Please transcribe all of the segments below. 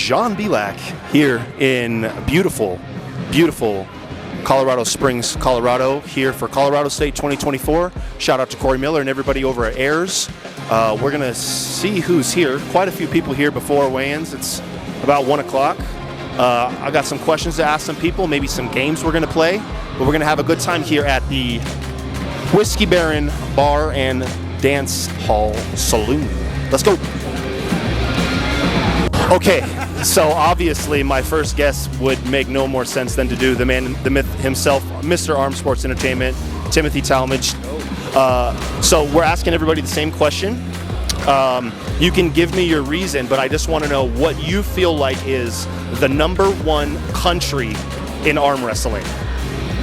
John Belak here in beautiful, beautiful Colorado Springs, Colorado, here for Colorado State 2024. Shout out to Cory Miller and everybody over at Ayers. We're going to see who's here. Quite a few people here before weigh-ins. It's about 1 o'clock. I got some questions to ask some people, maybe some games we're going to play. But we're going to have a good time here at the Whiskey Baron Bar and Dance Hall Saloon. Let's go. Okay, so obviously my first guess would make no more sense than to do the man, the myth himself, Mr. Armsports Entertainment, Timothy Talmadge. So we're asking everybody the same question. You can give me your reason, but I just want to know what you feel like is the number one country in arm wrestling.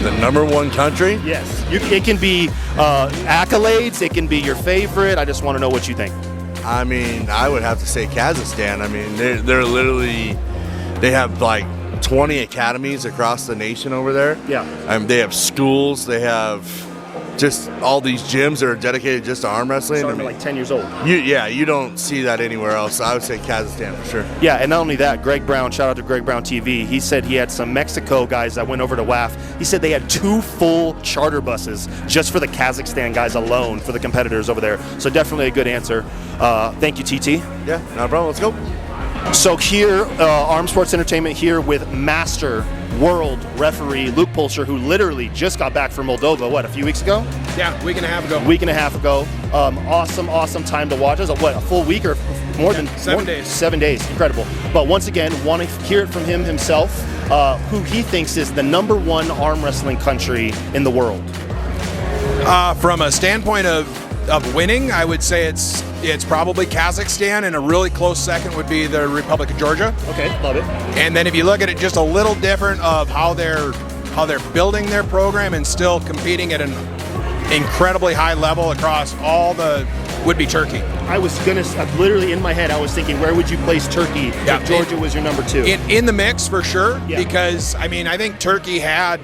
The number one country? Yes. It can be accolades, it can be your favorite. I just want to know what you think. I mean, I would have to say Kazakhstan. I mean, they're literally, they have like 20 academies across the nation over there. Yeah. They have schools. They have just all these gyms that are dedicated just to arm wrestling. Starting like 10 years old. You don't see that anywhere else. I would say Kazakhstan for sure. Yeah, and not only that, Greg Brown, shout out to Greg Brown TV, he said he had some Mexico guys that went over to WAF. He said they had 2 full charter buses just for the Kazakhstan guys alone, for the competitors over there. So definitely a good answer. Thank you, TT. Yeah, no problem. Let's go. So here, Armsports Entertainment here with Master World Referee Luke Pulcher, who literally just got back from Moldova, a few weeks ago? Yeah, week and a half ago. Week and a half ago. Awesome time to watch. It was a full week or more than 7 days. 7 days, incredible. But once again, want to hear it from him himself, who he thinks is the number one arm wrestling country in the world. From a standpoint of winning, I would say it's probably Kazakhstan, and a really close second would be the Republic of Georgia. Okay, love it. And then if you look at it just a little different of how they're building their program and still competing at an incredibly high level across all the, would be Turkey. I was gonna, literally in my head, I was thinking, where would you place Turkey if Georgia was your number 2? In the mix for sure, because I mean, I think Turkey had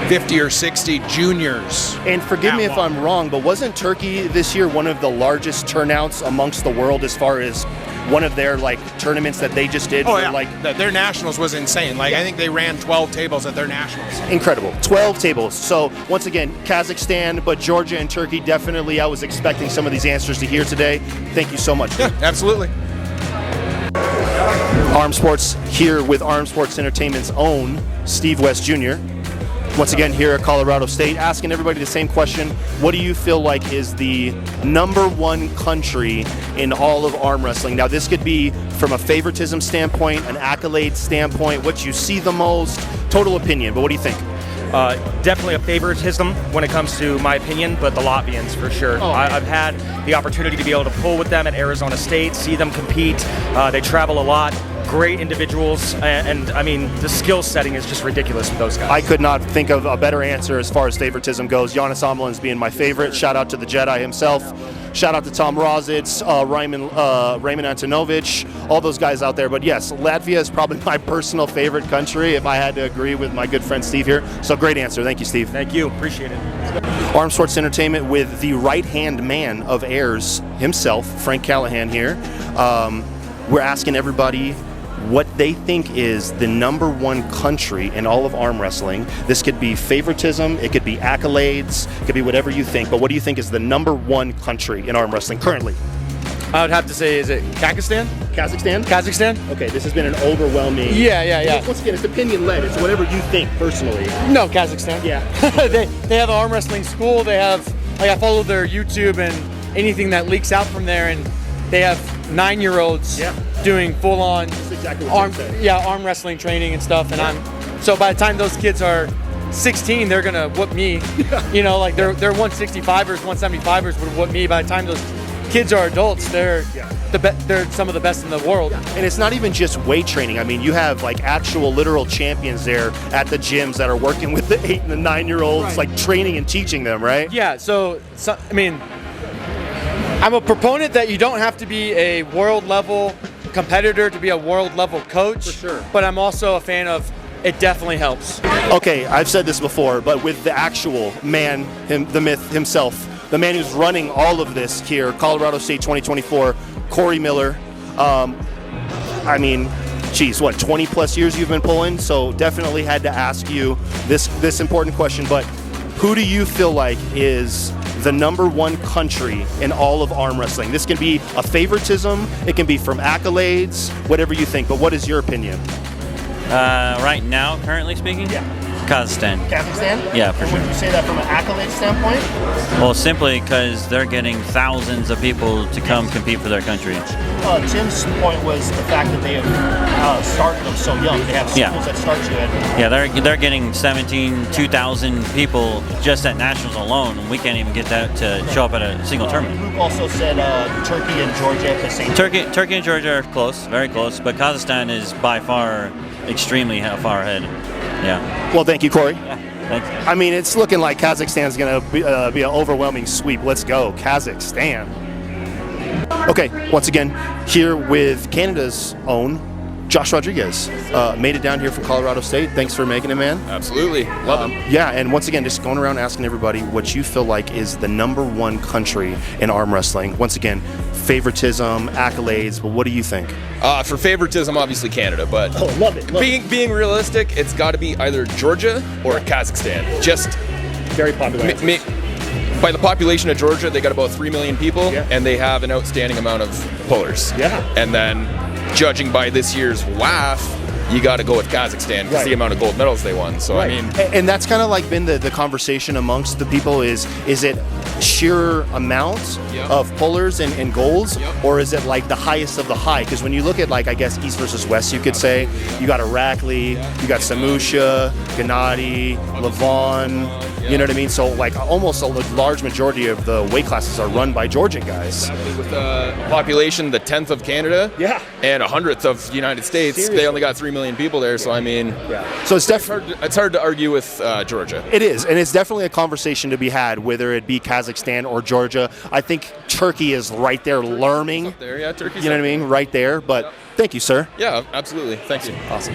50 or 60 juniors. And forgive me if I'm wrong, but wasn't Turkey this year one of the largest turnouts amongst the world as far as one of their tournaments that they just did? Oh yeah, their nationals was insane. I think they ran 12 tables at their nationals. Incredible, 12 tables. So once again, Kazakhstan, but Georgia and Turkey, definitely I was expecting some of these answers to hear today. Thank you so much. Yeah, absolutely. Armsports here with Armsports Entertainment's own Steve West Jr. Once again, here at Colorado State, asking everybody the same question. What do you feel like is the number one country in all of arm wrestling? Now, this could be from a favoritism standpoint, an accolade standpoint, what you see the most, total opinion, but what do you think? Definitely a favoritism when it comes to my opinion, but the Latvians for sure. I've had the opportunity to be able to pull with them at Arizona State, see them compete. They travel a lot. Great individuals, and I mean, the skill setting is just ridiculous with those guys. I could not think of a better answer as far as favoritism goes. Giannis Omlin's being my favorite. Shout out to the Jedi himself. Shout out to Tom Rositz, Raymond Antonovich, all those guys out there. But yes, Latvia is probably my personal favorite country if I had to agree with my good friend Steve here. So great answer. Thank you, Steve. Thank you. Appreciate it. Armsports Entertainment with the right-hand man of Ayers himself, Frank Callahan here. We're asking everybody what they think is the number one country in all of arm wrestling. This could be favoritism, it could be accolades, it could be whatever you think, but what do you think is the number one country in arm wrestling currently? I would have to say, is it Kazakhstan? Kazakhstan? Okay, this has been an overwhelming... Yeah. Once again, it's opinion-led. It's whatever you think personally. No, Kazakhstan. Yeah. they have an arm wrestling school. They have, I follow their YouTube and anything that leaks out from there, and they have 9-year-olds doing full-on arm wrestling training and stuff. And so by the time those kids are 16, they're gonna whoop me. You know, they're 165ers, 175ers would whoop me. By the time those kids are adults, they're some of the best in the world. And it's not even just weight training. I mean, you have actual literal champions there at the gyms that are working with the 8 and the 9-year-olds, training and teaching them, right? Yeah. So I mean, I'm a proponent that you don't have to be a world level competitor to be a world level coach. For sure. But I'm also a fan of it definitely helps. Okay, I've said this before, but with the actual man, the myth himself, the man who's running all of this here, Colorado State 2024, Cory Miller. I mean, geez, what, 20 plus years you've been pulling? So definitely had to ask you this important question. But who do you feel like is the number one country in all of arm wrestling? This can be a favoritism, it can be from accolades, whatever you think. But what is your opinion? Right now, currently speaking? Yeah. Kazakhstan. Kazakhstan? Yeah, for sure. Would you say that from an accolade standpoint? Well, simply because they're getting thousands of people to come compete for their country. Tim's point was the fact that they have started them so young. They have schools that start you at. Yeah, they're getting 2,000 people just at nationals alone. We can't even get that to show up at a single tournament. Luke also said Turkey and Georgia at the same time. Turkey and Georgia are close, very close, but Kazakhstan is by far extremely far ahead. Yeah. Well, thank you, Cory. Yeah. Thanks. I mean, it's looking like Kazakhstan's going to be an overwhelming sweep. Let's go, Kazakhstan. Okay, once again, here with Canada's own Josh Rodriguez. Made it down here from Colorado State. Thanks for making it, man. Absolutely. Love him. Yeah, and once again, just going around asking everybody what you feel like is the number one country in arm wrestling. Once again, favoritism, accolades, but what do you think? For favoritism, obviously Canada, but love it. being realistic, it's got to be either Georgia or Kazakhstan. Just Very popular. by the population of Georgia, they got about 3 million people, and they have an outstanding amount of pullers. Yeah. And then, judging by this year's WAF, you got to go with Kazakhstan because the amount of gold medals they won. So I mean, and that's kind of like been the conversation amongst the people is it sheer amount of pullers and golds, or is it like the highest of the high? Because when you look at, like, I guess East versus West, you could say you got Irakli, you got Samusha, Gennady, Levon. You know what I mean? So like almost a large majority of the weight classes are run by Georgian guys. with the population, the 10th of Canada, and 100th of the United States, Seriously. they only got 3 million people there. So I mean, So it's definitely. it's hard to argue with Georgia. It is, and it's definitely a conversation to be had, whether it be Kazakhstan or Georgia. I think Turkey is right there learning. There, yeah, Turkey's You know what I mean? Right there. But thank you, sir. Yeah, absolutely. Thank you. Awesome.